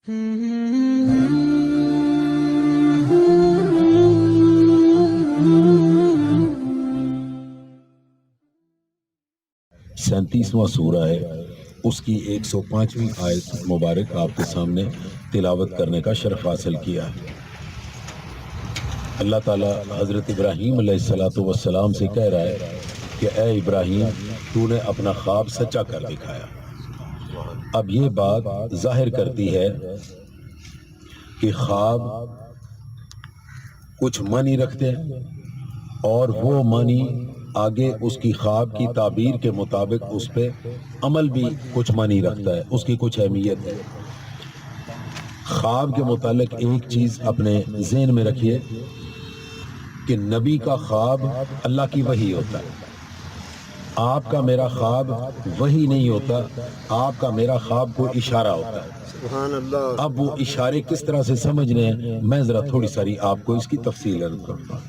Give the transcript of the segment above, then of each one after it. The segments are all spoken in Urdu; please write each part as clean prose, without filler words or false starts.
37واں سورہ ہے، اس کی 105ویں آیت مبارک آپ کے سامنے تلاوت کرنے کا شرف حاصل کیا ہے۔ اللہ تعالیٰ حضرت ابراہیم علیہ السلام سے کہہ رہا ہے کہ اے ابراہیم، تو نے اپنا خواب سچا کر دکھایا۔ اب یہ بات ظاہر کرتی ہے کہ خواب کچھ معنی رکھتے ہیں، اور وہ معنی آگے اس کی خواب کی تعبیر کے مطابق اس پہ عمل بھی کچھ معنی رکھتا ہے، اس کی کچھ اہمیت ہے۔ خواب کے متعلق ایک چیز اپنے ذہن میں رکھیے کہ نبی کا خواب اللہ کی وحی ہوتا ہے۔ آپ کا میرا خواب وحی نہیں ہوتا، آپ کا میرا خواب کو اشارہ ہوتا ہے۔ سبحان اللہ۔ اب وہ اشارے کس طرح سے سمجھنے ہیں، میں ذرا تھوڑی ساری آپ کو اس کی تفصیل عرض کرتا ہوں۔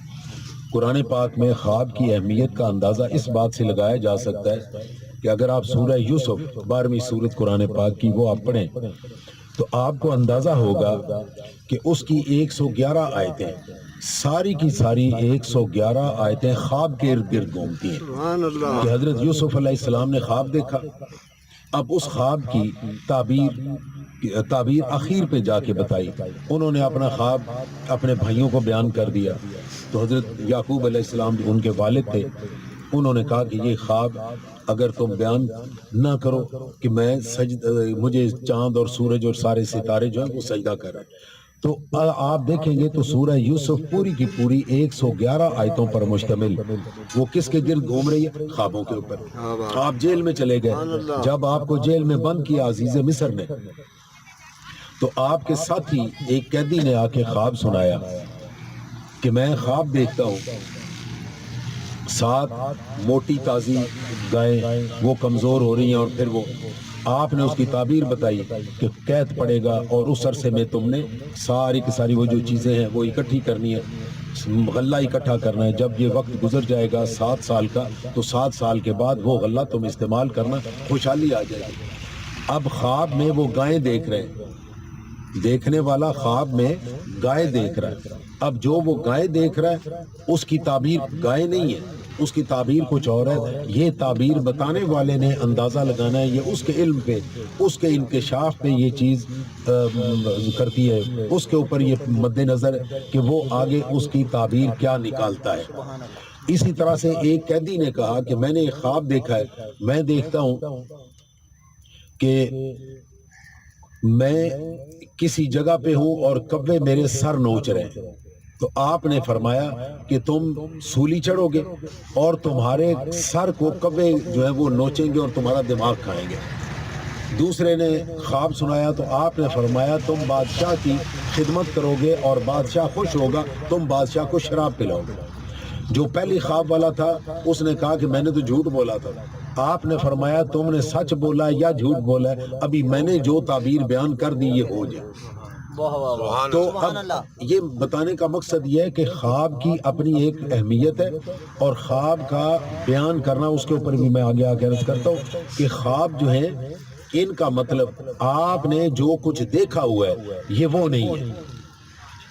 قرآن پاک میں خواب کی اہمیت کا اندازہ اس بات سے لگایا جا سکتا ہے کہ اگر آپ سورہ یوسف 12ویں سورت قرآن پاک کی وہ آپ پڑھیں تو آپ کو اندازہ ہوگا کہ اس کی 111 آیتیں، ساری کی ساری 111 آیتیں خواب کے ارد گرد گھومتی ہیں سبحان اللہ۔ کہ حضرت یوسف علیہ السلام نے خواب دیکھا۔ اب اس خواب کی تعبیر اخیر پہ جا کے بتائی، انہوں نے اپنا خواب اپنے بھائیوں کو بیان کر دیا تو حضرت یعقوب علیہ السلام جو ان کے والد تھے، انہوں نے کہا کہ یہ خواب اگر تم بیان نہ کرو کہ میں مجھے چاند اور سورج اور سارے ستارے جو ہیں وہ سجدہ کر رہے ہیں، تو آپ دیکھیں گے تو سورہ یوسف پوری کی پوری 111 آیتوں پر مشتمل وہ کس کے گرد گھوم رہی ہے؟ خوابوں کے اوپر۔ آپ جیل میں چلے گئے، جب آپ کو جیل میں بند کیا عزیز مصر نے، تو آپ کے ساتھ ہی ایک قیدی نے آ کے خواب سنایا کہ میں خواب دیکھتا ہوں 7 موٹی تازی گائیں وہ کمزور ہو رہی ہیں، اور پھر وہ آپ نے اس کی تعبیر بتائی کہ قید پڑے گا اور اس عرصے میں تم نے ساری کی ساری وہ جو چیزیں ہیں وہ اکٹھی کرنی ہے، غلہ اکٹھا کرنا ہے، جب یہ وقت گزر جائے گا 7 سال کا تو 7 سال کے بعد وہ غلہ تم استعمال کرنا، خوشحالی آ جائے گی۔ اب خواب میں وہ گائیں دیکھ رہے ہیں، دیکھنے والا خواب میں گائے دیکھ رہا ہے۔ اب جو وہ گائے دیکھ رہا ہے اس کی تعبیر گائے نہیں ہے، اس کی تعبیر کچھ اور ہے۔ یہ تعبیر بتانے والے نے اندازہ لگانا ہے، یہ اس کے علم پہ، اس کے انکشاف پہ یہ چیز کرتی ہے، اس کے اوپر یہ مد نظر کہ وہ آگے اس کی تعبیر کیا نکالتا ہے۔ اسی طرح سے ایک قیدی نے کہا کہ میں نے ایک خواب دیکھا ہے، میں دیکھتا ہوں کہ میں کسی جگہ پہ ہوں اور کبے میرے سر نوچ رہے ہیں، تو آپ نے فرمایا کہ تم سولی چڑھو گے اور تمہارے سر کو کبے جو ہے وہ نوچیں گے اور تمہارا دماغ کھائیں گے۔ دوسرے نے خواب سنایا تو آپ نے فرمایا تم بادشاہ کی خدمت کرو گے اور بادشاہ خوش ہوگا، تم بادشاہ کو شراب پلاؤ گے۔ جو پہلی خواب والا تھا اس نے کہا کہ میں نے تو جھوٹ بولا تھا، آپ نے فرمایا تم نے سچ بولا یا جھوٹ بولا ہے، ابھی میں نے جو تعبیر بیان کر دی یہ ہو جائے۔ تو اب یہ بتانے کا مقصد یہ ہے کہ خواب کی اپنی ایک اہمیت ہے، اور خواب کا بیان کرنا اس کے اوپر بھی میں آگے عرض کرتا ہوں کہ خواب جو ہے ان کا مطلب آپ نے جو کچھ دیکھا ہوا ہے یہ وہ نہیں ہے۔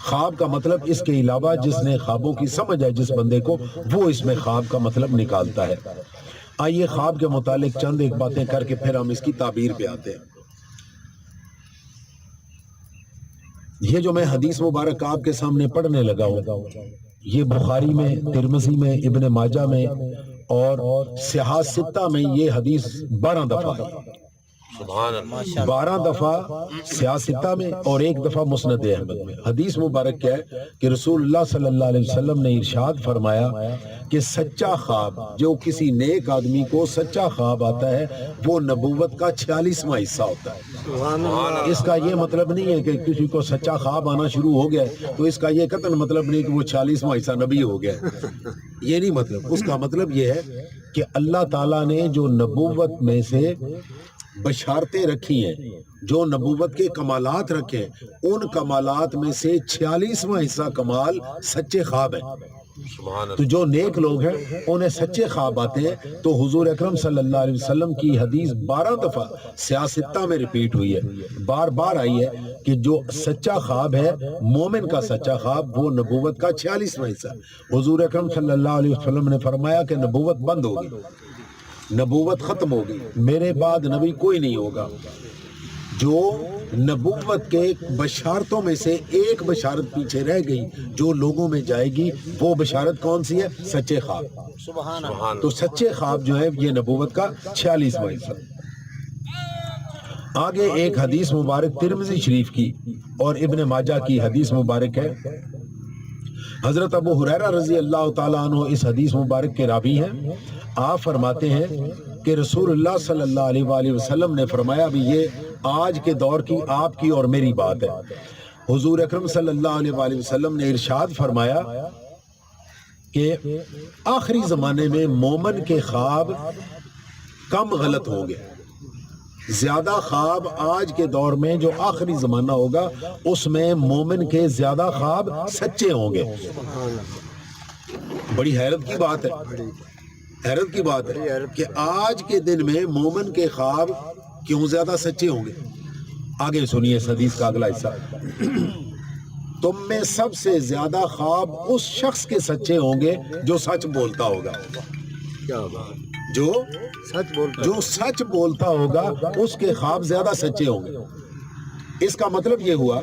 خواب کا مطلب اس کے علاوہ جس نے خوابوں کی سمجھ ہے جس بندے کو، وہ اس میں خواب کا مطلب نکالتا ہے۔ آئیے خواب کے متعلق چند ایک باتیں کر کے پھر ہم اس کی تعبیر پہ آتے ہیں۔ یہ جو میں حدیث مبارک آپ کے سامنے پڑھنے لگا ہوں، یہ بخاری میں، ترمذی میں، ابن ماجہ میں اور صحاح ستہ میں یہ حدیث 12 دفعہ ہے۔ 12 دفعہ سیاستہ میں اور 1 دفعہ مسند احمد میں۔ حدیث مبارک کیا ہے کہ رسول اللہ صلی اللہ علیہ وسلم نے ارشاد فرمایا کہ سچا خواب، جو کسی نیک آدمی کو سچا خواب آتا ہے وہ نبوت کا 46واں حصہ ہوتا ہے۔ اس کا یہ مطلب نہیں ہے کہ کسی کو سچا خواب آنا شروع ہو گیا ہے تو اس کا یہ قطعاً مطلب نہیں کہ وہ 46واں حصہ نبی ہو گیا ہے، یہ نہیں مطلب۔ اس کا مطلب یہ ہے کہ اللہ تعالیٰ نے جو نبوت میں سے بشارتیں رکھی ہیں، جو نبوت کے کمالات رکھے ہیں، ان کمالات میں سے 46واں حصہ کمال سچے خواب ہیں۔ تو جو نیک لوگ ہیں انہیں سچے خواب آتے ہیں. تو حضور اکرم صلی اللہ علیہ وسلم کی حدیث 12 دفعہ سیاستہ میں ریپیٹ ہوئی ہے, بار بار آئی ہے کہ جو سچا خواب ہے, مومن کا سچا خواب, وہ نبوت کا 46واں حصہ. حضور اکرم صلی اللہ علیہ وسلم نے فرمایا کہ نبوت بند ہوگی, نبوت ختم ہوگی, میرے بعد نبی کوئی نہیں ہوگا. جو نبوت کے بشارتوں میں سے ایک بشارت پیچھے رہ گئی جو لوگوں میں جائے گی, وہ بشارت کون سی ہے؟ سچے خواب. تو سچے خواب جو ہے یہ نبوت کا 46واں حصہ. آگے ایک حدیث مبارک ترمذی شریف کی اور ابن ماجہ کی حدیث مبارک ہے. حضرت ابو ہریرہ رضی اللہ تعالیٰ عنہ اس حدیث مبارک کے راوی ہیں. آپ فرماتے ہیں کہ رسول اللہ صلی اللہ علیہ وآلہ وسلم نے فرمایا, بھی یہ آج کے دور کی آپ کی اور میری بات ہے. حضور اکرم صلی اللہ علیہ وآلہ وسلم نے ارشاد فرمایا کہ آخری زمانے میں مومن کے خواب کم غلط ہوں گے. زیادہ خواب آج کے دور میں جو آخری زمانہ ہوگا اس میں مومن کے زیادہ خواب سچے ہوں گے. بڑی حیرت کی بات ہے, حیرت کی بات ہے کہ آج کے دن میں مومن کے خواب کیوں زیادہ سچے ہوں گے. آگے سنیے اس حدیث کا اگلا حصہ. تم میں سب سے زیادہ خواب اس شخص کے سچے ہوں گے جو سچ بولتا ہوگا. کیا بات, جو سچ بولتا ہوگا اس کے خواب زیادہ سچے ہوں گے. اس کا مطلب یہ ہوا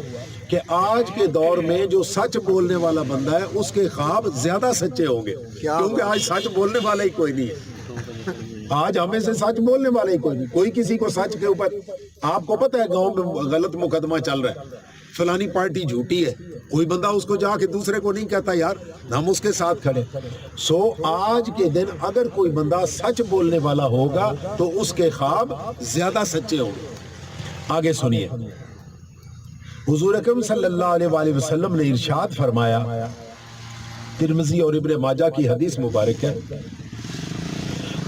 کہ آج کے دور میں جو سچ بولنے والا بندہ ہے اس کے خواب زیادہ سچے ہوں گے, کیونکہ آج سچ بولنے والا ہی کوئی نہیں ہے. آج ہمیں سے سچ بولنے والا ہی کوئی نہیں. کوئی کسی کو سچ کے اوپر, آپ کو پتہ ہے گاؤں میں غلط مقدمہ چل رہا ہے, فلانی پارٹی جھوٹی ہے, کوئی بندہ اس کو جا کے دوسرے کو نہیں کہتا یار ہم اس کے ساتھ کھڑے. سو آج کے دن اگر کوئی بندہ سچ بولنے والا ہوگا تو اس کے خواب زیادہ سچے ہوں گے. آگے سنیے. حضور اکرم صلی اللہ علیہ وآلہ وسلم نے ارشاد فرمایا, ترمذی اور ابن ماجہ کی حدیث مبارک ہے.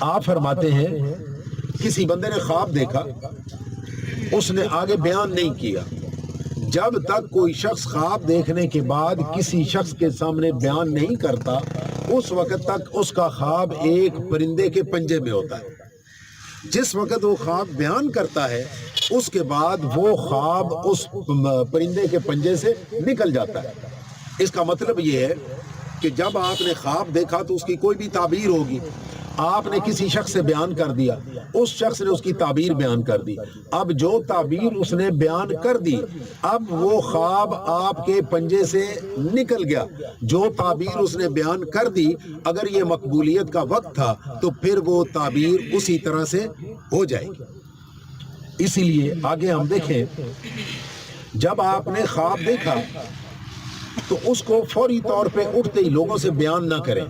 آپ فرماتے ہیں کسی بندے نے خواب دیکھا, اس نے آگے بیان نہیں کیا. جب تک کوئی شخص خواب دیکھنے کے بعد کسی شخص کے سامنے بیان نہیں کرتا اس وقت تک اس کا خواب ایک پرندے کے پنجے میں ہوتا ہے. جس وقت وہ خواب بیان کرتا ہے اس کے بعد وہ خواب اس پرندے کے پنجے سے نکل جاتا ہے. اس کا مطلب یہ ہے کہ جب آپ نے خواب دیکھا تو اس کی کوئی بھی تعبیر ہوگی, آپ نے کسی شخص سے بیان کر دیا, اس شخص نے اس کی تعبیر بیان کر دی. اب جو تعبیر اس نے بیان کر دی اب وہ خواب آپ کے پنجے سے نکل گیا. جو تعبیر اس نے بیان کر دی اگر یہ مقبولیت کا وقت تھا تو پھر وہ تعبیر اسی طرح سے ہو جائے گی. اسی لیے آگے ہم دیکھیں, جب آپ نے خواب دیکھا تو اس کو فوری طور پہ اٹھتے ہی لوگوں سے بیان نہ کریں.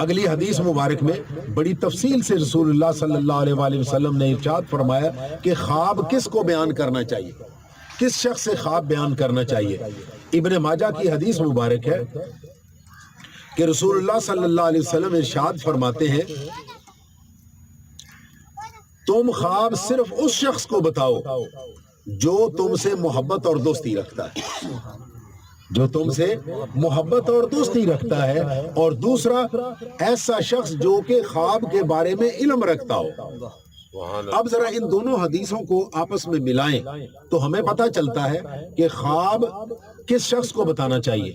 اگلی حدیث مبارک میں بڑی تفصیل سے رسول اللہ صلی اللہ علیہ وآلہ وسلم نے ارشاد فرمایا کہ خواب کس کو بیان کرنا چاہیے, کس شخص سے خواب بیان کرنا چاہیے. ابن ماجہ کی حدیث مبارک ہے کہ رسول اللہ صلی اللہ علیہ وسلم ارشاد فرماتے ہیں تم خواب صرف اس شخص کو بتاؤ جو تم سے محبت اور دوستی رکھتا ہے, جو تم سے محبت اور دوستی رکھتا ہے, اور دوسرا ایسا شخص جو کہ خواب کے بارے میں علم رکھتا ہو. اب ذرا ان دونوں حدیثوں کو آپس میں ملائیں تو ہمیں پتہ چلتا ہے کہ خواب کس شخص کو بتانا چاہیے.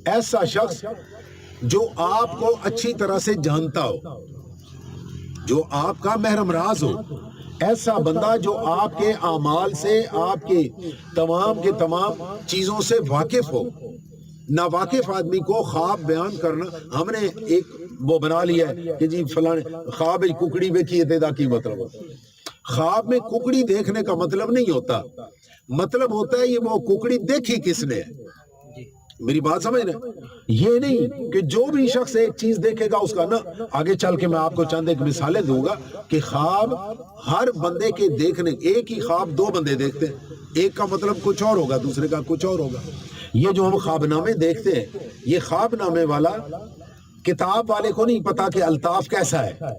ایسا شخص جو آپ کو اچھی طرح سے جانتا ہو, جو آپ کا محرم راز ہو, ایسا بندہ جو آپ کے اعمال سے, آپ کے تمام چیزوں سے واقف ہو. ناواقف آدمی کو خواب بیان کرنا, ہم نے ایک وہ بنا لیا ہے کہ جی فلاں خواب ککڑی دیکھی ہے کی مطلب ہوتا. خواب میں ککڑی دیکھنے کا مطلب نہیں ہوتا, مطلب ہوتا ہے یہ وہ ککڑی دیکھی کس نے. میری بات سمجھ رہے, یہ نہیں کہ جو بھی شخص ایک چیز دیکھے گا اس کا نا. آگے چل کے میں آپ کو چند ایک مثالیں دوں گا کہ خواب ہر بندے کے دیکھنے, ایک ہی خواب دو بندے دیکھتے ہیں, ایک کا مطلب کچھ اور ہوگا دوسرے کا کچھ اور ہوگا. یہ جو ہم خواب نامے دیکھتے ہیں یہ خواب نامے والا کتاب والے کو نہیں پتا کہ الطاف کیسا ہے,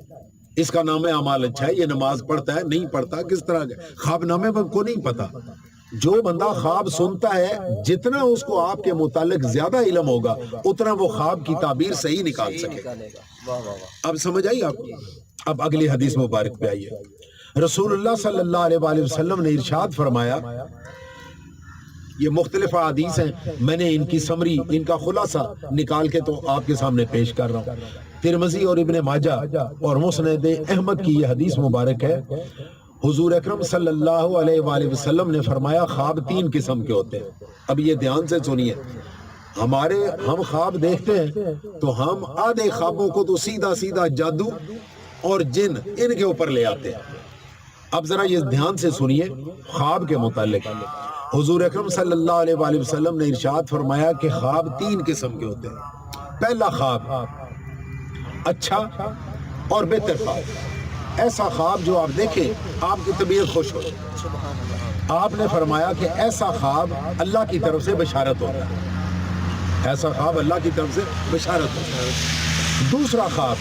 اس کا نام اعمال اچھا ہے, یہ نماز پڑھتا ہے نہیں پڑھتا, کس طرح کا خواب نامے کو نہیں پتا. جو بندہ خواب سنتا ہے جتنا اس کو آپ کے متعلق زیادہ علم ہوگا اتنا وہ خواب کی تعبیر صحیح نکال سکے. اب سمجھ آئی آپ؟ اب اگلی حدیث مبارک پہ آئیے. رسول اللہ صلی اللہ علیہ وآلہ وسلم نے ارشاد فرمایا، یہ مختلف حدیث ہیں، میں نے ان کی سمری، ان کا خلاصہ نکال کے تو آپ کے سامنے پیش کر رہا ہوں. ترمذی اور ابن ماجہ اور مسند احمد کی یہ حدیث مبارک ہے. حضور اکرم صلی اللہ علیہ وآلہ وسلم نے فرمایا خواب 3 قسم کے ہوتے ہیں. اب یہ دھیان سے سنیے، ہم خواب دیکھتے ہیں تو ہم آدھے خوابوں کو تو سیدھا سیدھا جادو اور جن ان کے اوپر لے آتے ہیں. اب ذرا یہ دھیان سے سنیے خواب کے متعلق. حضور اکرم صلی اللہ علیہ وآلہ وسلم نے ارشاد فرمایا کہ خواب 3 قسم کے ہوتے ہیں. پہلا خواب اچھا اور بہتر خواب، ایسا خواب جو آپ دیکھیں آپ کی طبیعت خوش ہو. آپ نے فرمایا کہ ایسا خواب اللہ کی طرف سے بشارت ہوتا ہے، ایسا خواب اللہ کی طرف سے بشارت ہوتا ہے. دوسرا خواب،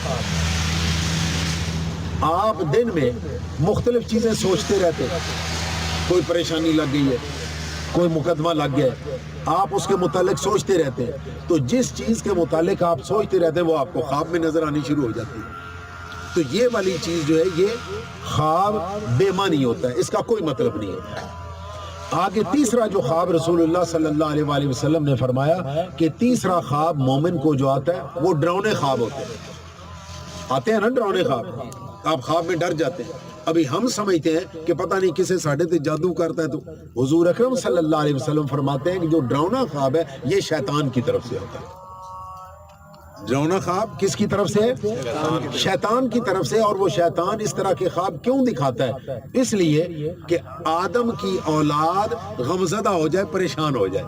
آپ دن میں مختلف چیزیں سوچتے رہتے، کوئی پریشانی لگ گئی ہے، کوئی مقدمہ لگ گیا ہے، آپ اس کے متعلق سوچتے رہتے ہیں، تو جس چیز کے متعلق آپ سوچتے رہتے ہیں وہ آپ کو خواب میں نظر آنی شروع ہو جاتی ہے. تو یہ والی چیز جو ہے یہ خواب بے معنی ہوتا ہے، اس کا کوئی مطلب نہیں ہے. آگے تیسرا جو خواب رسول اللہ صلی اللہ علیہ وآلہ وسلم نے فرمایا کہ تیسرا خواب مومن کو جو آتا ہے وہ ڈراؤنے خواب ہوتے ہیں. آتے ہیں نا ڈراؤنے خواب، آپ خواب میں ڈر جاتے ہیں. ابھی ہم سمجھتے ہیں کہ پتہ نہیں کسے ساڑھے تے جادو کرتا ہے، تو حضور اکرم صلی اللہ علیہ وسلم فرماتے ہیں کہ جو ڈراؤنا خواب ہے یہ شیطان کی طرف سے ہوتا ہے. ڈراؤنا خواب کس کی طرف سے ہے؟ شیطان کی طرف سے. اور وہ شیطان اس طرح کے خواب کیوں دکھاتا ہے؟ اس لیے کہ آدم کی اولاد غمزدہ ہو جائے، پریشان ہو جائے.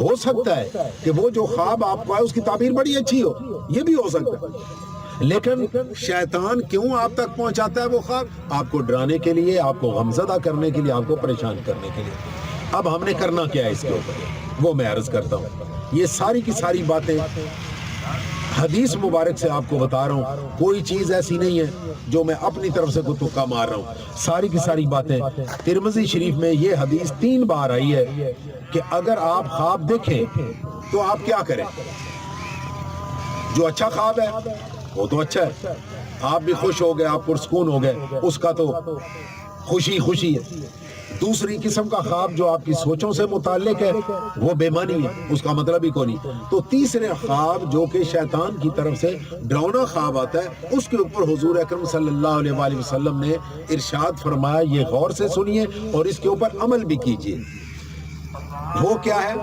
ہو سکتا ہے کہ وہ جو خواب آپ کو ہے اس کی تعبیر بڑی اچھی ہو، یہ بھی ہو سکتا ہے، لیکن شیطان کیوں آپ تک پہنچاتا ہے وہ خواب؟ آپ کو ڈرانے کے لیے، آپ کو غمزدہ کرنے کے لیے، آپ کو پریشان کرنے کے لیے. اب ہم نے کرنا کیا ہے اس کے اوپر وہ میں عرض کرتا ہوں. یہ ساری کی ساری باتیں حدیث مبارک سے آپ کو بتا رہا ہوں، کوئی چیز ایسی نہیں ہے جو میں اپنی طرف سے کوئی تکا مار رہا ہوں. ساری کی ساری باتیں ترمذی شریف میں یہ حدیث 3 بار آئی ہے کہ اگر آپ خواب دیکھیں تو آپ کیا کریں. جو اچھا خواب ہے وہ تو اچھا ہے، آپ بھی خوش ہو گئے، آپ پرسکون ہو گئے، اس کا تو خوشی خوشی ہے. دوسری قسم کا خواب جو آپ کی سوچوں سے متعلق ہے وہ بے معنی ہے، اس کا مطلب ہی کوئی نہیں. تو تیسرے خواب جو کہ شیطان کی طرف سے ڈراؤنا خواب آتا ہے، اس کے اوپر حضور اکرم صلی اللہ علیہ وآلہ وسلم نے ارشاد فرمایا، یہ غور سے سنیے اور اس کے اوپر عمل بھی کیجیے. وہ کیا ہے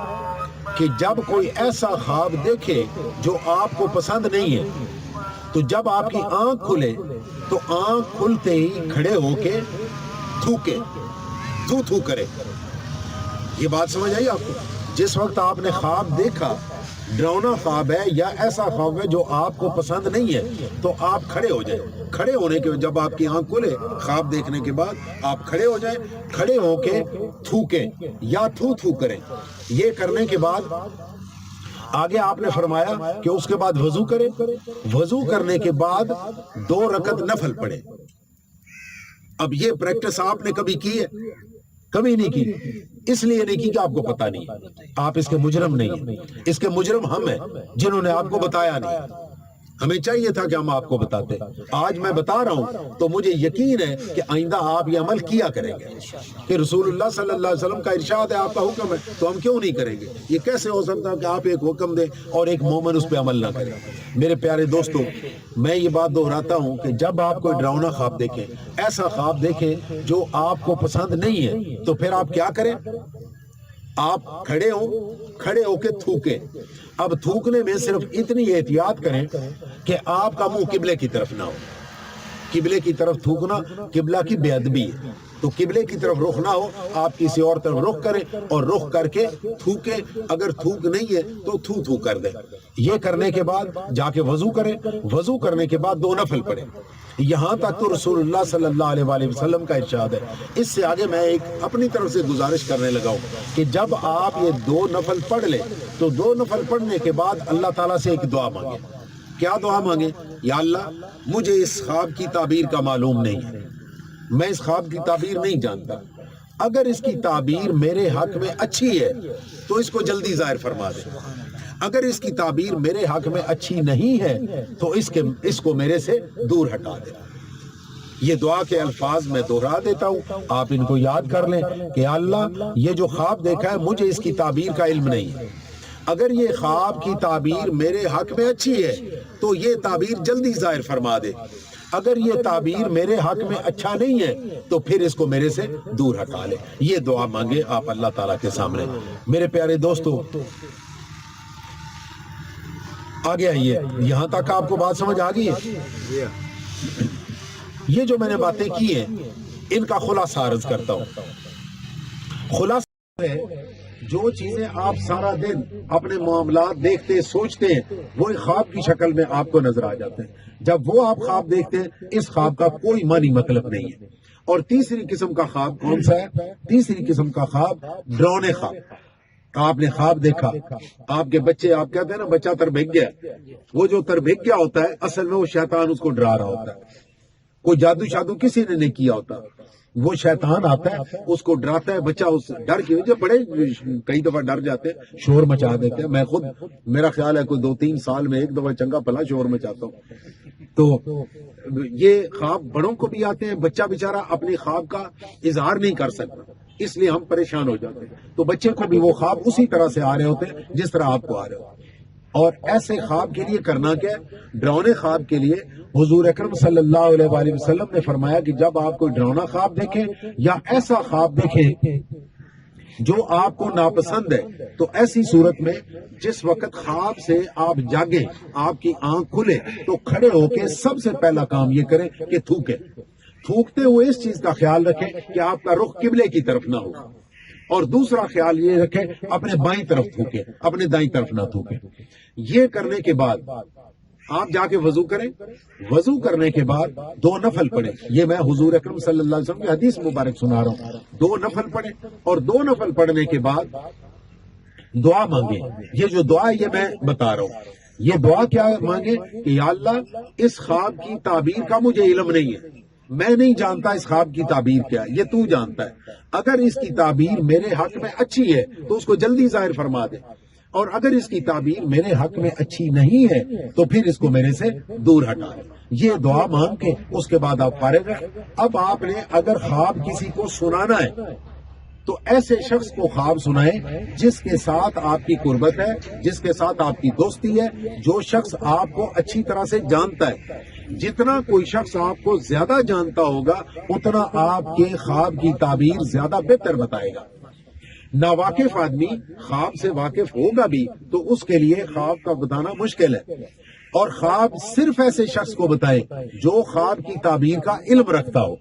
کہ جب کوئی ایسا خواب دیکھے جو آپ کو پسند نہیں ہے، تو جب آپ کی آنکھ کھلے تو آنکھ کھلتے ہی کھڑے ہو کے تھوکے، تھو کرے. یہ بات سمجھ آئی آپ کو؟ جس وقت آپ نے خواب دیکھا، ڈراؤنا خواب ہے یا ایسا خواب ہے جو آپ کو پسند نہیں ہے، تو آپ کھڑے ہو جائیں. کھڑے ہونے کے جب آپ کی آنکھ کھلے خواب دیکھنے کے بعد آپ کھڑے ہو جائیں، کھڑے ہو کے تھوکیں یا تھو کریں. یہ کرنے کے بعد آگے آپ نے فرمایا کہ اس کے بعد وضو کرے. وضو کرنے کے بعد 2 رکعت نفل پڑھے. اب یہ پریکٹس آپ نے کبھی کی ہے؟ کبھی نہیں کی. اس لیے نہیں کی کہ آپ کو پتہ نہیں، آپ اس کے مجرم نہیں ہیں. اس کے مجرم ہم ہیں جنہوں نے آپ کو بتایا نہیں. ہمیں چاہیے تھا کہ ہم آپ کو بتاتے. آج میں بتا رہا ہوں تو مجھے یقین ہے کہ آئندہ آپ یہ عمل کیا کریں گے کہ رسول اللہ صلی اللہ علیہ وسلم کا ارشاد ہے، آپ کا حکم ہے، تو ہم کیوں نہیں کریں گے؟ یہ کیسے ہو سکتا ہے کہ آپ ایک حکم دیں اور ایک مومن اس پہ عمل نہ کرے؟ میرے پیارے دوستوں، میں یہ بات دہراتا ہوں کہ جب آپ کوئی ڈراؤنا خواب دیکھیں، ایسا خواب دیکھیں جو آپ کو پسند نہیں ہے، تو پھر آپ کیا کریں؟ آپ کھڑے ہو کے تھوکیں. اب تھوکنے میں صرف اتنی احتیاط کریں کہ آپ کا منہ قبلے کی طرف نہ ہو. قبلے کی طرف تھوکنا قبلہ کی بے ادبی ہے، تو قبلے کی طرف رخ نہ ہو، آپ کسی اور طرف رخ کریں اور رخ کر کے تھوکیں. اگر تھوک نہیں ہے تو تھو کر دیں. یہ کرنے کے بعد جا کے وضو کریں. وضو کرنے کے بعد 2 نفل پڑھیں. یہاں تک تو رسول اللہ صلی اللہ علیہ وآلہ وسلم کا ارشاد ہے. اس سے آگے میں ایک اپنی طرف سے گزارش کرنے لگا ہوں کہ جب آپ یہ 2 نفل پڑھ لیں تو 2 نفل پڑھنے کے بعد اللہ تعالیٰ سے ایک دعا مانگیں. کیا دعا مانگیں؟ یا اللہ، مجھے اس خواب کی تعبیر کا معلوم نہیں ہے، میں اس خواب کی تعبیر نہیں جانتا، اگر اس کی تعبیر میرے حق میں اچھی ہے تو اس کو جلدی ظاہر فرما دے، اگر اس کی تعبیر میرے حق میں اچھی نہیں ہے تو اس کو میرے سے دور ہٹا دے۔ یہ دعا کے الفاظ میں دوہرا دیتا ہوں، آپ ان کو یاد کر لیں کہ اللہ یہ جو خواب دیکھا ہے مجھے اس کی تعبیر کا علم نہیں ہے، اگر یہ خواب کی تعبیر میرے حق میں اچھی ہے تو یہ تعبیر جلدی ظاہر فرما دے، اگر یہ تعبیر میرے حق میں اچھا نہیں ہے تو پھر اس کو میرے سے دور ہٹا لے۔ یہ دعا مانگے آپ اللہ تعالیٰ کے سامنے۔ میرے پیارے دوستو، آگے آئیے، یہاں تک آپ کو بات سمجھ آ گئی ہے؟ یہ جو میں نے باتیں کی ہیں ان کا خلاصہ عرض کرتا ہوں۔ خلاصہ ہے جو چیزیں آپ سارا دن اپنے معاملات دیکھتے سوچتے ہیں وہ ایک خواب کی شکل میں آپ کو نظر آ جاتے ہیں۔ جب وہ آپ خواب دیکھتے ہیں اس خواب کا کوئی معنی مطلب نہیں ہے۔ اور تیسری قسم کا خواب کون سا ہے؟ تیسری قسم کا خواب ڈراؤنے خواب۔ آپ نے خواب دیکھا، آپ کے بچے، آپ کہتے ہیں نا بچہ تربھگ گیا، وہ جو تربھگ گیا ہوتا ہے اصل میں وہ شیطان اس کو ڈرا رہا ہوتا ہے، کوئی جادو شادو کسی نے نہیں کیا ہوتا، وہ شیطان آتا ہے اس کو ڈراتا ہے، بچہ اس ڈر کی وجہ بڑے کئی دفعہ ڈر جاتے ہیں، شور مچا دیتے ہیں۔ میں خود، میرا خیال ہے کوئی 2-3 سال میں ایک دفعہ چنگا پلا شور مچاتا ہوں۔ تو یہ خواب بڑوں کو بھی آتے ہیں، بچہ بیچارہ اپنی خواب کا اظہار نہیں کر سکتا، اس لیے ہم پریشان ہو جاتے ہیں۔ تو بچے کو بھی وہ خواب اسی طرح سے آ رہے ہوتے ہیں جس طرح آپ کو آ رہے ہوتے ہیں۔ اور ایسے خواب کے لیے کرنا کیا ہے؟ ڈراؤنے خواب کے لیے حضور اکرم صلی اللہ علیہ وآلہ وسلم نے فرمایا کہ جب آپ کوئی ڈراؤنا خواب دیکھیں یا ایسا خواب دیکھیں جو آپ کو ناپسند ہے تو ایسی صورت میں جس وقت خواب سے آپ جاگیں، آپ کی آنکھ کھلے تو کھڑے ہو کے سب سے پہلا کام یہ کریں کہ تھوکیں۔ تھوکتے ہوئے اس چیز کا خیال رکھیں کہ آپ کا رخ قبلے کی طرف نہ ہو، اور دوسرا خیال یہ رکھیں اپنے بائیں طرف تھوکیں، اپنے دائیں طرف نہ تھوکیں۔ یہ کرنے کے بعد آپ جا کے وضو کریں، وضو کرنے کے بعد 2 نفل پڑھیں۔ یہ میں حضور اکرم صلی اللہ علیہ وسلم کی حدیث مبارک سنا رہا ہوں۔ 2 نفل پڑھیں اور 2 نفل پڑھنے کے بعد دعا مانگیں۔ یہ جو دعا ہے یہ میں بتا رہا ہوں، یہ دعا کیا مانگے کہ یا اللہ اس خواب کی تعبیر کا مجھے علم نہیں ہے، میں نہیں جانتا اس خواب کی تعبیر کیا ہے، یہ تو جانتا ہے، اگر اس کی تعبیر میرے حق میں اچھی ہے تو اس کو جلدی ظاہر فرما دے، اور اگر اس کی تعبیر میرے حق میں اچھی نہیں ہے تو پھر اس کو میرے سے دور ہٹا دے۔ یہ دعا مانگ کے اس کے بعد آپ فارغ رہیں۔ اب آپ نے اگر خواب کسی کو سنانا ہے تو ایسے شخص کو خواب سنائیں جس کے ساتھ آپ کی قربت ہے، جس کے ساتھ آپ کی دوستی ہے، جو شخص آپ کو اچھی طرح سے جانتا ہے۔ جتنا کوئی شخص آپ کو زیادہ جانتا ہوگا اتنا آپ کے خواب کی تعبیر زیادہ بہتر بتائے گا۔ ناواقف آدمی خواب سے واقف ہوگا بھی تو اس کے لیے خواب کا بتانا مشکل ہے، اور خواب صرف ایسے شخص کو بتائے جو خواب کی تعبیر کا علم رکھتا ہو،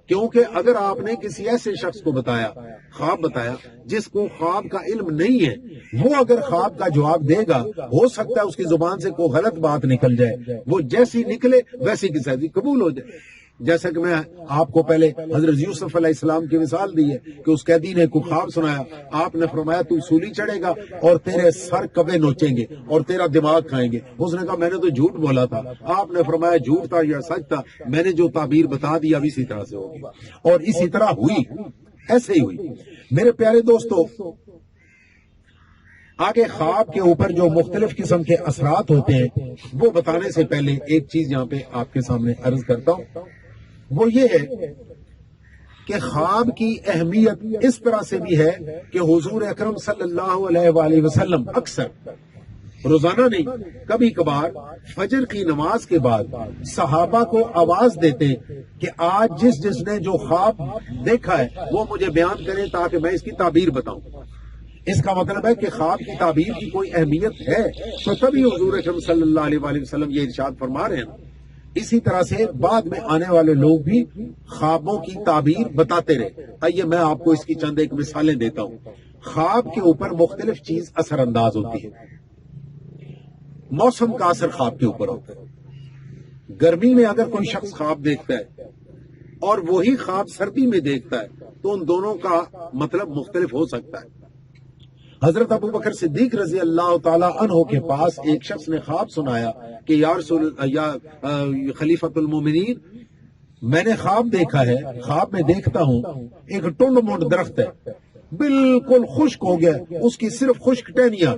کیونکہ اگر آپ نے کسی ایسے شخص کو بتایا، خواب بتایا جس کو خواب کا علم نہیں ہے، وہ اگر خواب کا جواب دے گا ہو سکتا ہے اس کی زبان سے کوئی غلط بات نکل جائے، وہ جیسی نکلے ویسی کی سیدھی قبول ہو جائے۔ جیسا کہ میں آپ کو پہلے حضرت یوسف علیہ السلام کی مثال دی ہے کہ اس قیدی نے کوئی خواب سنایا، آپ نے فرمایا تو سولی چڑھے گا اور تیرے سر کبے نوچیں گے اور تیرا دماغ کھائیں گے۔ اس نے کہا میں نے تو جھوٹ بولا تھا، آپ نے فرمایا جھوٹ تھا یا سچ تھا، میں نے جو تعبیر بتا دی اب اسی طرح سے ہوگی، اور اسی طرح ہوئی، ایسے ہی ہوئی۔ میرے پیارے دوستو، آگے خواب کے اوپر جو مختلف قسم کے اثرات ہوتے ہیں وہ بتانے سے پہلے ایک چیز یہاں پہ آپ کے سامنے عرض کرتا ہوں، وہ یہ ہے کہ خواب کی اہمیت اس طرح سے بھی ہے کہ حضور اکرم صلی اللہ علیہ وآلہ وسلم اکثر روزانہ نہیں کبھی کبھار فجر کی نماز کے بعد صحابہ کو آواز دیتے کہ آج جس نے جو خواب دیکھا ہے وہ مجھے بیان کرے تاکہ میں اس کی تعبیر بتاؤں۔ اس کا مطلب ہے کہ خواب کی تعبیر کی کوئی اہمیت ہے تو تبھی حضور اکرم صلی اللہ علیہ وآلہ وسلم یہ ارشاد فرما رہے ہیں۔ اسی طرح سے بعد میں آنے والے لوگ بھی خوابوں کی تعبیر بتاتے رہے۔ آئیے میں آپ کو اس کی چند ایک مثالیں دیتا ہوں۔ خواب کے اوپر مختلف چیز اثر انداز ہوتی ہے۔ موسم کا اثر خواب کے اوپر ہوتا ہے۔ گرمی میں اگر کوئی شخص خواب دیکھتا ہے اور وہی خواب سردی میں دیکھتا ہے تو ان دونوں کا مطلب مختلف ہو سکتا ہے۔ حضرت ابو بکر صدیق رضی اللہ تعالی عنہ کے پاس ایک شخص نے خواب سنایا کہ یا خلیفۃ المومنین، میں نے خواب دیکھا ہے، خواب میں دیکھتا ہوں ایک ٹنڈ منڈ درخت ہے، بالکل خشک ہو گیا، اس کی صرف خشک ٹہنیاں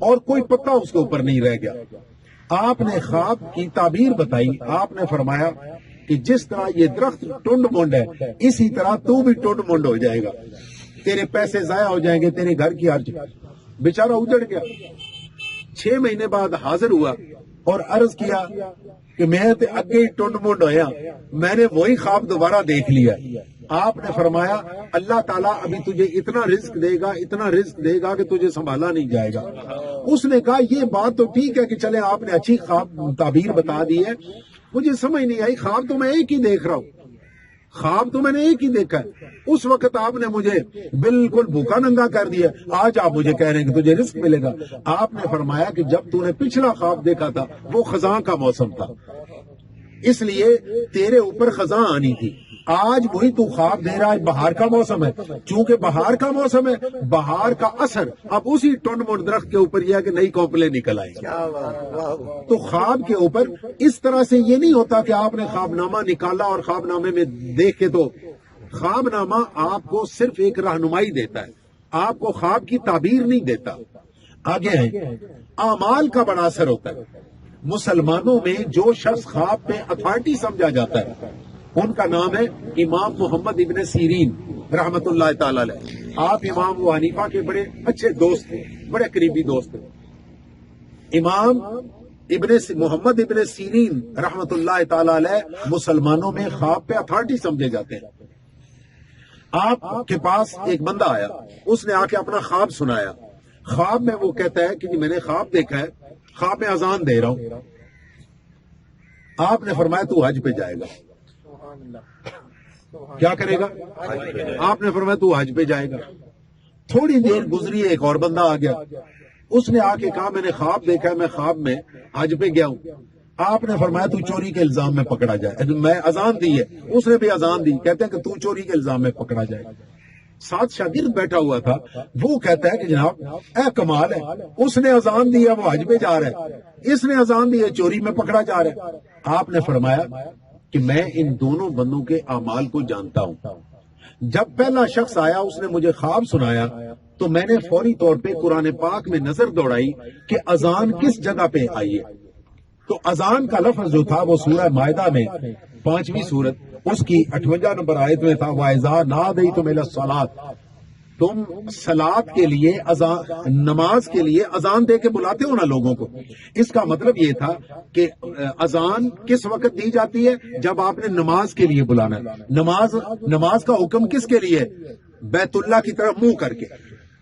اور کوئی پتا اس کے اوپر نہیں رہ گیا۔ آپ نے خواب کی تعبیر بتائی، آپ نے فرمایا کہ جس طرح یہ درخت ٹنڈ منڈ ہے اسی طرح تو بھی ٹنڈ منڈ ہو جائے گا، تیرے پیسے ضائع ہو جائیں گے، تیرے گھر کی ہر بیچارہ اجڑ گیا۔ 6 مہینے بعد حاضر ہوا اور عرض کیا کہ میں تے اگے ہی ٹنڈ منڈ ہویا، میں نے وہی خواب دوبارہ دیکھ لیا۔ آپ نے فرمایا اللہ تعالیٰ ابھی تجھے اتنا رزق دے گا، اتنا رزق دے گا کہ تجھے سنبھالا نہیں جائے گا۔ اس نے کہا یہ بات تو ٹھیک ہے کہ چلے آپ نے اچھی خواب تعبیر بتا دی ہے، مجھے سمجھ نہیں آئی، خواب تو میں ایک ہی دیکھ رہا ہوں، خواب تو میں نے ایک ہی دیکھا ہے۔ اس وقت آپ نے مجھے بالکل بھوکا ننگا کر دیا، آج آپ مجھے کہہ رہے ہیں کہ تجھے رزق ملے گا۔ آپ نے فرمایا کہ جب تو نے پچھلا خواب دیکھا تھا وہ خزاں کا موسم تھا، اس لیے تیرے اوپر خزاں آنی تھی۔ آج وہی تو خواب دے رہا ہے، بہار کا موسم ہے، چونکہ بہار کا موسم ہے، بہار کا اثر اب اسی ٹنڈ منڈ درخت کے اوپر یہ ہے کہ نئی کوپلیں نکل آئیں گی۔ تو خواب کے اوپر اس طرح سے یہ نہیں ہوتا کہ آپ نے خواب نامہ نکالا اور خواب نامے میں دیکھ کے، تو خواب نامہ آپ کو صرف ایک رہنمائی دیتا ہے، آپ کو خواب کی تعبیر نہیں دیتا۔ آگے ہے اعمال کا بڑا اثر ہوتا ہے۔ مسلمانوں میں جو شخص خواب پہ اتھارٹی سمجھا جاتا ہے ان کا نام ہے امام محمد ابن سیرین رحمت اللہ تعالی علیہ۔ آپ امام ابو حنیفہ کے بڑے اچھے دوست تھے، بڑے قریبی دوست تھے۔ امام محمد ابن سیرین رحمت اللہ تعالی علیہ مسلمانوں میں خواب پہ اتھارٹی سمجھے جاتے ہیں۔ آپ کے پاس ایک بندہ آیا، اس نے آ کے اپنا خواب سنایا۔ خواب میں وہ کہتا ہے کہ میں نے خواب دیکھا ہے، خواب میں اذان دے رہا ہوں۔ آپ نے فرمایا تو حج پہ جائے گا۔ کیا کرے گا؟ آپ نے فرمایا تو حج پہ جائے گا۔ تھوڑی دیر گزری، ایک اور بندہ آ گیا، اس نے آ کے کہا میں نے خواب دیکھا ہے، میں خواب میں حج پہ گیا ہوں۔ آپ نے فرمایا تو چوری کے الزام میں پکڑا جائے، میں اذان دی ہے، اس نے بھی اذان دی، کہتے ہیں کہ تو چوری کے الزام میں پکڑا جائے۔ ساتھ شاگرد بیٹھا ہوا تھا، وہ کہتا ہے کہ جناب اے کمال ہے، اس نے اذان دی ہے وہ حج پہ جا رہا ہے، اس نے اذان دی ہے چوری میں پکڑا جا رہا ہے۔ آپ نے فرمایا کہ میں ان دونوں بندوں کے اعمال کو جانتا ہوں۔ جب پہلا شخص آیا اس نے مجھے خواب سنایا تو میں نے فوری طور پہ قرآن پاک میں نظر دوڑائی کہ اذان کس جگہ پہ آئی ہے۔ تو اذان کا لفظ جو تھا وہ سورہ مائدہ میں 5ویں سورت اس کی 58 نمبر آیت میں تھا، وَإِذَا نَادَيْتُمْ إِلَى الصَّلَاةِ، تم صلاۃ کے لیے نماز کے لیے اذان دے کے بلاتے ہو نا لوگوں کو۔ اس کا مطلب یہ تھا کہ اذان کس وقت دی جاتی ہے؟ جب آپ نے نماز کے لیے بلانا ہے۔ نماز کا حکم کس کے لیے؟ بیت اللہ کی طرف منہ کر کے۔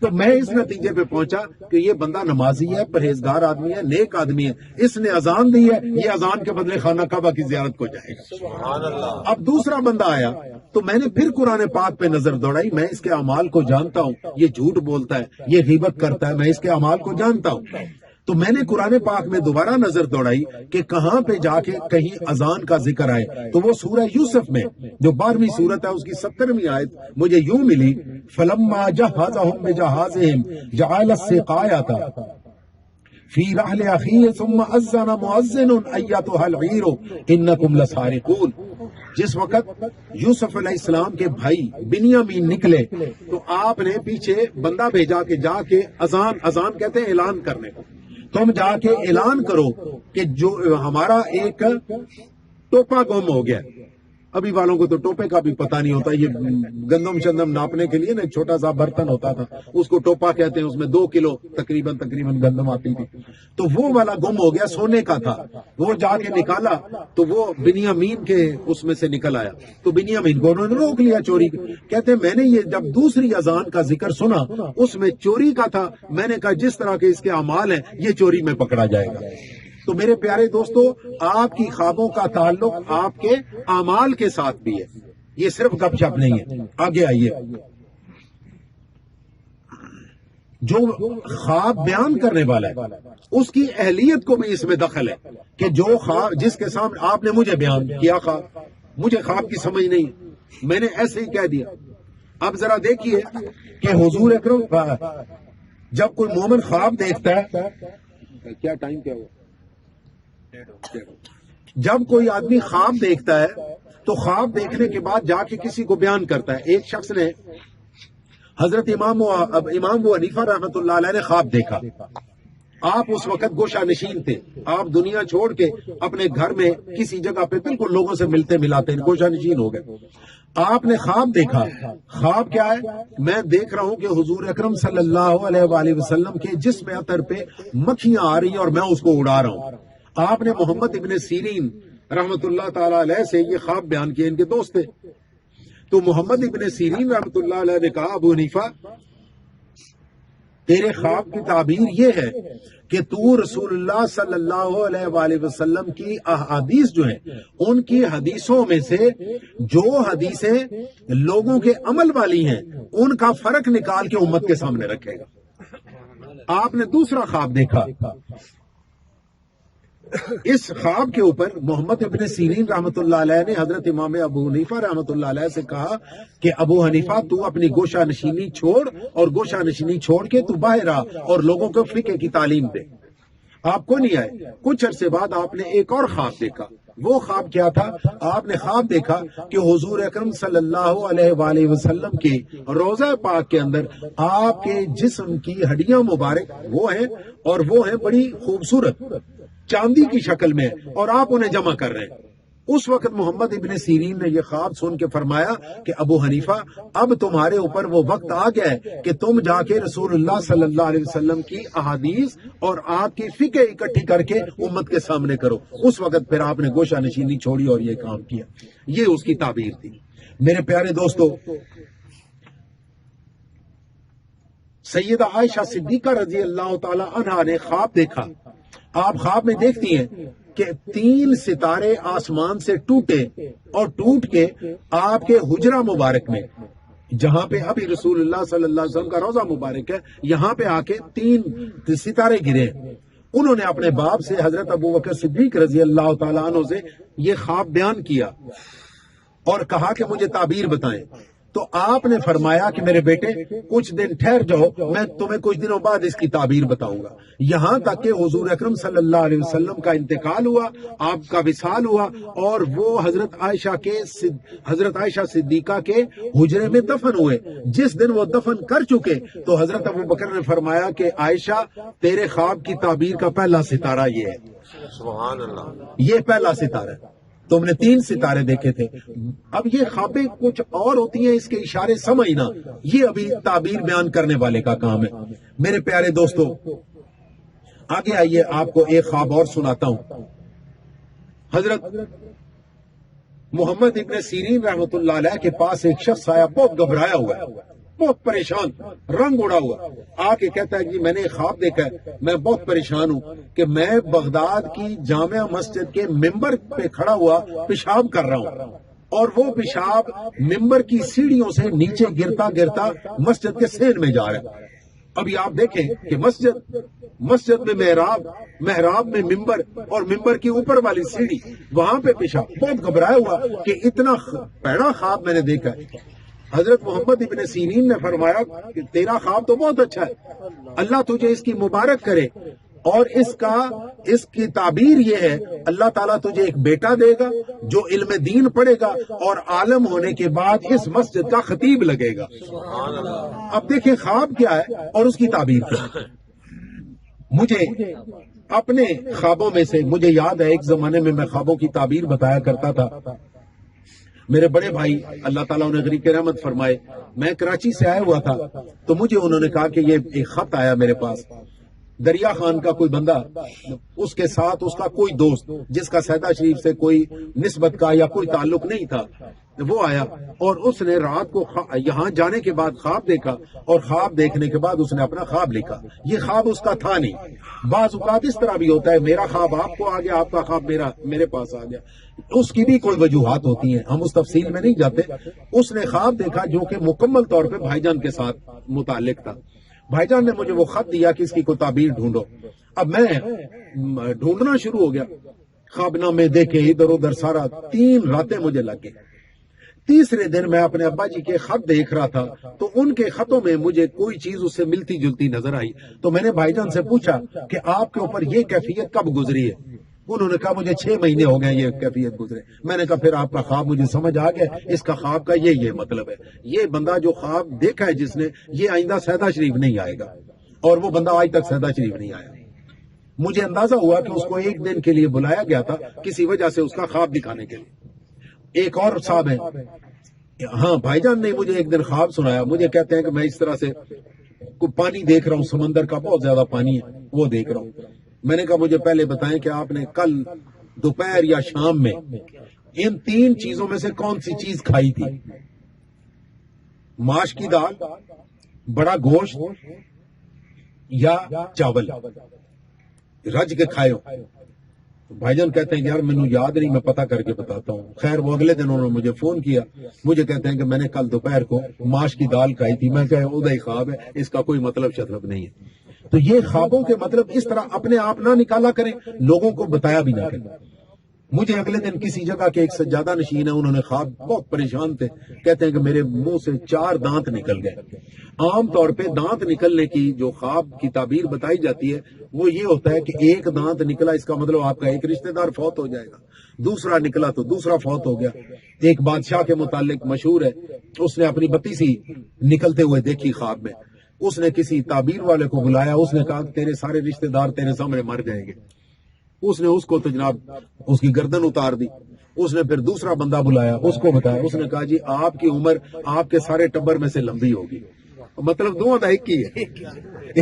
تو میں اس نتیجے پہ پہنچا کہ یہ بندہ نمازی ہے، پرہیزگار آدمی ہے، نیک آدمی ہے، اس نے اذان دی ہے، یہ اذان کے بدلے خانہ کعبہ کی زیارت کو جائے گا۔ سبحان اللہ۔ اب دوسرا بندہ آیا تو میں نے پھر قرآن پاک پہ نظر دوڑائی، میں اس کے اعمال کو جانتا ہوں، یہ جھوٹ بولتا ہے، یہ غیبت کرتا ہے، میں اس کے اعمال کو جانتا ہوں۔ تو میں نے قرآن پاک میں دوبارہ نظر دوڑائی کہ کہاں پہ جا کے کہیں اذان کا ذکر آئے، تو وہ سورہ یوسف میں جو 12ویں سورت ہے اس کی 17ویں آیت مجھے یوں ملی، فَلَمَّا جَهَّزَهُم بِجَهَازِهِمْ جَعَلَ السِّقَایَةَ فِي رَحْلِ أَخِيهِ ثُمَّ أَذَّنَ مُؤَذِّنٌ أَيَّتُهَا الْعِيرُ إِنَّكُمْ لَسَارِقُونَ۔ جس وقت یوسف علیہ السلام کے بھائی بنیامین نکلے تو آپ نے پیچھے بندہ بھیجا کہ جا کے اذان کہتے ہیں اعلان کرنے کو، تم جا کے اعلان کرو کہ جو ہمارا ایک ٹوپا گم ہو گیا۔ ابھی والوں کو تو ٹوپے کا بھی پتہ نہیں ہوتا، یہ گندم شندم ناپنے کے لیے نا ایک چھوٹا سا برتن ہوتا تھا، اس کو ٹوپا کہتے ہیں، اس میں 2 کلو تقریباً گندم آتی تھی۔ تو وہ والا گم ہو گیا، سونے کا تھا، وہ جا کے نکالا تو وہ بنیامین کے اس میں سے نکل آیا، تو بنیامین کو انہوں نے روک لیا چوری۔ کہتے ہیں میں نے یہ جب دوسری اذان کا ذکر سنا اس میں چوری کا تھا، میں نے کہا جس طرح کے اس کے اعمال ہیں یہ چوری میں پکڑا جائے گا۔ تو میرے پیارے دوستو، آپ کی خوابوں کا تعلق آپ کے اعمال کے ساتھ بھی ہے، یہ صرف گپ شپ نہیں ہے۔ آگے آئیے، جو خواب بیان کرنے والا ہے اس کی اہلیت کو بھی اس میں دخل ہے کہ جو خواب جس کے سامنے آپ نے مجھے بیان کیا خواب، مجھے خواب کی سمجھ نہیں، میں نے ایسے ہی کہہ دیا۔ اب ذرا دیکھیے کہ حضور اکرم جب کوئی مومن خواب دیکھتا ہے، کیا ٹائم کیا ہوا؟ جب کوئی آدمی خواب دیکھتا ہے تو خواب دیکھنے کے بعد جا کے کسی کو بیان کرتا ہے. ایک شخص نے حضرت امام ابو حنیفہ رحمۃ اللہ علیہ نے خواب دیکھا. آپ اس وقت گوشہ نشین تھے، آپ دنیا چھوڑ کے اپنے گھر میں کسی جگہ پہ بالکل لوگوں سے ملتے ملاتے گوشہ نشین ہو گئے. آپ نے خواب دیکھا. خواب کیا ہے؟ میں دیکھ رہا ہوں کہ حضور اکرم صلی اللہ علیہ وآلہ وسلم کے جسم عطر پہ مکھیاں آ رہی ہیں اور میں اس کو اڑا رہا ہوں. آپ نے محمد ابن سیرین رحمت اللہ تعالی علیہ سے یہ خواب بیان کیا، ان کے دوست تھے. تو محمد ابن سیرین رحمت اللہ علیہ نے کہا ابو حنیفہ تیرے خواب کی تعبیر یہ ہے کہ تو رسول اللہ صلی اللہ علیہ وآلہ وسلم کی احادیث جو ہیں ان کی حدیثوں میں سے جو حدیثیں لوگوں کے عمل والی ہیں ان کا فرق نکال کے امت کے سامنے رکھے گا. آپ نے دوسرا خواب دیکھا. اس خواب کے اوپر محمد ابن سیرین رحمت اللہ علیہ نے حضرت امام ابو حنیفہ رحمت اللہ علیہ سے کہا کہ ابو حنیفہ تو اپنی گوشہ نشینی چھوڑ اور گوشہ نشینی چھوڑ کے تو باہر آ اور لوگوں کو فقہ کی تعلیم دے. آپ کو نہیں آئے. کچھ عرصے بعد آپ نے ایک اور خواب دیکھا. وہ خواب کیا تھا؟ آپ نے خواب دیکھا کہ حضور اکرم صلی اللہ علیہ وآلہ وسلم کے روضہ پاک کے اندر آپ کے جسم کی ہڈیاں مبارک وہ ہیں اور وہ ہیں بڑی خوبصورت چاندی کی شکل میں اور آپ انہیں جمع کر رہے ہیں. اس وقت محمد ابن سیرین نے یہ خواب سن کے فرمایا کہ ابو حنیفہ اب تمہارے اوپر وہ وقت آ گیا ہے کہ تم جا کے رسول اللہ صلی اللہ علیہ وسلم کی احادیث اور آپ کی فقہ اکٹھی کر کے امت کے سامنے کرو. اس وقت پھر آپ نے گوشہ نشینی چھوڑی اور یہ کام کیا. یہ اس کی تعبیر تھی. میرے پیارے دوستو، سیدہ عائشہ صدیقہ رضی اللہ تعالی عنہا نے خواب دیکھا. آپ خواب میں دیکھتی ہیں کہ 3 ستارے آسمان سے ٹوٹے اور ٹوٹ کے آپ کے حجرہ مبارک میں جہاں پہ ابھی رسول اللہ صلی اللہ علیہ وسلم کا روضہ مبارک ہے یہاں پہ آ کے 3 ستارے گرے. انہوں نے اپنے باپ سے حضرت ابو بکر صدیق رضی اللہ تعالیٰ عنہ سے یہ خواب بیان کیا اور کہا کہ مجھے تعبیر بتائیں. تو آپ نے فرمایا کہ میرے بیٹے کچھ دن ٹھہر جاؤ، میں تمہیں کچھ دنوں بعد اس کی تعبیر بتاؤں گا. یہاں تک کہ حضور اکرم صلی اللہ علیہ وسلم کا انتقال ہوا، آپ کا وصال ہوا اور وہ حضرت عائشہ صدیقہ کے حجرے میں دفن ہوئے. جس دن وہ دفن کر چکے تو حضرت ابو بکر نے فرمایا کہ عائشہ تیرے خواب کی تعبیر کا پہلا ستارہ یہ ہے. سبحان اللہ. یہ پہلا ستارہ ہے. تم نے 3 ستارے دیکھے تھے. اب یہ خوابیں کچھ اور ہوتی ہیں، اس کے اشارے سمجھنا یہ ابھی تعبیر بیان کرنے والے کا کام ہے. میرے پیارے دوستو آگے آئیے، آپ کو ایک خواب اور سناتا ہوں. حضرت محمد ابن سیرین رحمت اللہ علیہ کے پاس ایک شخص آیا، بہت گھبرایا ہوا ہے، بہت پریشان، رنگ اڑا ہوا. آ کے کہتا ہے جی میں نے ایک خواب دیکھا ہے، میں بہت پریشان ہوں کہ میں بغداد کی جامع مسجد کے ممبر پہ کھڑا ہوا پیشاب کر رہا ہوں اور وہ پیشاب ممبر کی سیڑھیوں سے نیچے گرتا گرتا مسجد کے سین میں جا رہا ہے. ابھی آپ دیکھیں کہ مسجد میں محراب میں ممبر اور ممبر کی اوپر والی سیڑھی وہاں پہ پیشاب. بہت گھبرایا ہوا کہ اتنا پیڑا خواب میں نے دیکھا ہے. حضرت محمد ابن سیرین نے فرمایا کہ تیرا خواب تو بہت اچھا ہے، اللہ تجھے اس کی مبارک کرے اور اس کی تعبیر یہ ہے اللہ تعالیٰ تجھے ایک بیٹا دے گا جو علم دین پڑھے گا اور عالم ہونے کے بعد اس مسجد کا خطیب لگے گا. اب دیکھیں خواب کیا ہے اور اس کی تعبیر کیا ہے. مجھے اپنے خوابوں میں سے مجھے یاد ہے ایک زمانے میں خوابوں کی تعبیر بتایا کرتا تھا. میرے بڑے بھائی اللہ تعالیٰ انہیں غریق رحمت فرمائے، میں کراچی سے آیا ہوا تھا تو مجھے انہوں نے کہا کہ یہ ایک خط آیا میرے پاس. دریا خان کا کوئی بندہ، اس کے ساتھ اس کا کوئی دوست جس کا سیدہ شریف سے کوئی نسبت کا یا کوئی تعلق نہیں تھا، وہ آیا اور اس نے رات کو یہاں جانے کے بعد خواب دیکھا اور خواب دیکھنے کے بعد اس نے اپنا خواب لکھا. یہ خواب اس کا تھا نہیں. بعض اوقات اس طرح بھی ہوتا ہے، میرا خواب آپ کو آ گیا، آپ کا خواب میرے پاس آ گیا. اس کی بھی کوئی وجوہات ہوتی ہیں، ہم اس تفصیل میں نہیں جاتے. اس نے خواب دیکھا جو کہ مکمل طور پہ بھائی جان کے ساتھ متعلق تھا. بھائی جان نے مجھے وہ خط دیا کہ اس کی کوئی تعبیر ڈھونڈو. اب میں ڈھونڈنا شروع ہو گیا، خوابنامے دیکھے ادھر ادھر سارا. 3 راتیں مجھے لگ گئی. تیسرے دن میں اپنے ابا جی کے خط دیکھ رہا تھا تو ان کے خطوں میں مجھے کوئی چیز اس سے ملتی جلتی نظر آئی. تو میں نے بھائی جان سے پوچھا کہ آپ کے اوپر یہ کیفیت کب گزری ہے؟ انہوں نے کہا مجھے 6 مہینے ہو گئے یہ کیفیت گزرے. میں نے کہا پھر آپ کا خواب مجھے سمجھ آ گیا, اس کا خواب کا یہ مطلب ہے. یہ بندہ جو خواب دیکھا ہے جس نے, یہ آئندہ سیدہ شریف نہیں آئے گا, اور وہ بندہ آج تک سیدہ شریف نہیں آیا. مجھے اندازہ ہوا کہ اس کو 1 دن کے لیے بلایا گیا تھا کسی وجہ سے اس کا خواب دکھانے کے لیے. ایک اور صاحب ہے, ہاں بھائی جان نے مجھے ایک دن خواب سنایا. مجھے کہتے ہیں کہ میں اس طرح سے پانی دیکھ رہا ہوں, سمندر کا بہت زیادہ پانی ہے, وہ دیکھ رہا ہوں. میں نے کہا مجھے پہلے بتائیں کہ آپ نے کل دوپہر یا شام میں ان 3 چیزوں میں سے کون سی چیز کھائی تھی؟ ماش کی دال, بڑا گوشت یا چاول رج کے کھائے ہو؟ بھائی جان کہتے ہیں کہ یار مجھے یاد نہیں, میں پتہ کر کے بتاتا ہوں. خیر وہ اگلے دن انہوں نے مجھے فون کیا, مجھے کہتے ہیں کہ میں نے کل دوپہر کو ماش کی دال کھائی تھی. میں کہا ادھر ہی خواب ہے, اس کا کوئی مطلب شطرب نہیں ہے. تو یہ خوابوں کے مطلب اس طرح اپنے آپ نہ نکالا کریں, لوگوں کو بتایا بھی نہ کریں. مجھے اگلے دن کسی جگہ کے ایک سجادہ نشین ہے, انہوں نے خواب, بہت پریشان تھے, کہتے ہیں کہ میرے منہ سے 4 دانت نکل گئے. عام طور پہ دانت نکلنے کی جو خواب کی تعبیر بتائی جاتی ہے وہ یہ ہوتا ہے کہ ایک دانت نکلا, اس کا مطلب آپ کا ایک رشتہ دار فوت ہو جائے گا. دوسرا نکلا تو دوسرا فوت ہو گیا. ایک بادشاہ کے متعلق مشہور ہے, اس نے اپنی بتی سی نکلتے ہوئے دیکھی خواب میں. اس نے کسی تعبیر والے کو بلایا, اس نے کہا کہ تیرے سارے رشتہ دار تیرے سامنے مر جائیں گے. اس نے اس کو تو جناب اس کی گردن اتار دی. اس نے پھر دوسرا بندہ بلایا, اس کو بتایا. اس نے کہا جی آپ کی عمر آپ کے سارے ٹبر میں سے لمبی ہوگی. مطلب دونوں کا ایک ہی ہے,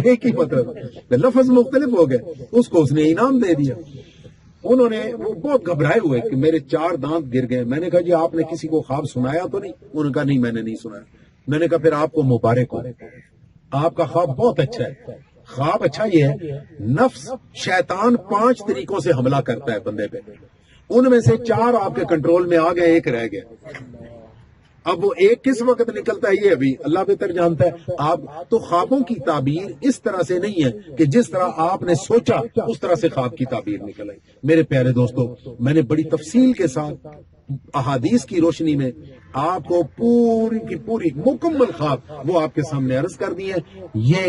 ایک ہی مطلب, لفظ مختلف ہو گئے. اس کو اس نے انعام دے دیا. انہوں نے وہ بہت گھبرائے ہوئے کہ میرے 4 دانت گر گئے. میں نے کہا جی آپ نے کسی کو خواب سنایا تو نہیں؟ انہوں نے کہا نہیں میں نے نہیں سنایا. میں نے کہا پھر آپ کو مبارک ہو, آپ کا خواب بہت اچھا ہے. خواب اچھا یہ ہے, نفس شیطان 5 طریقوں سے حملہ کرتا ہے بندے پہ, ان میں سے 4 آپ کے کنٹرول میں آ گئے, 1 رہ گیا. اب وہ 1 کس وقت نکلتا ہے یہ ابھی اللہ بہتر جانتا ہے. آپ تو خوابوں کی تعبیر اس طرح سے نہیں ہے کہ جس طرح آپ نے سوچا اس طرح سے خواب کی تعبیر نکل آئی. میرے پیارے دوستو, میں نے بڑی تفصیل کے ساتھ احادیث کی روشنی میں آپ کو پوری کی پوری مکمل خواب وہ آپ کے سامنے عرض کر دی ہے. یہ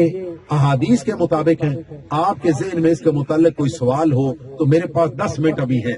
احادیث کے مطابق ہیں. آپ کے ذہن میں اس کے متعلق کوئی سوال ہو تو میرے پاس 10 منٹ ابھی ہیں.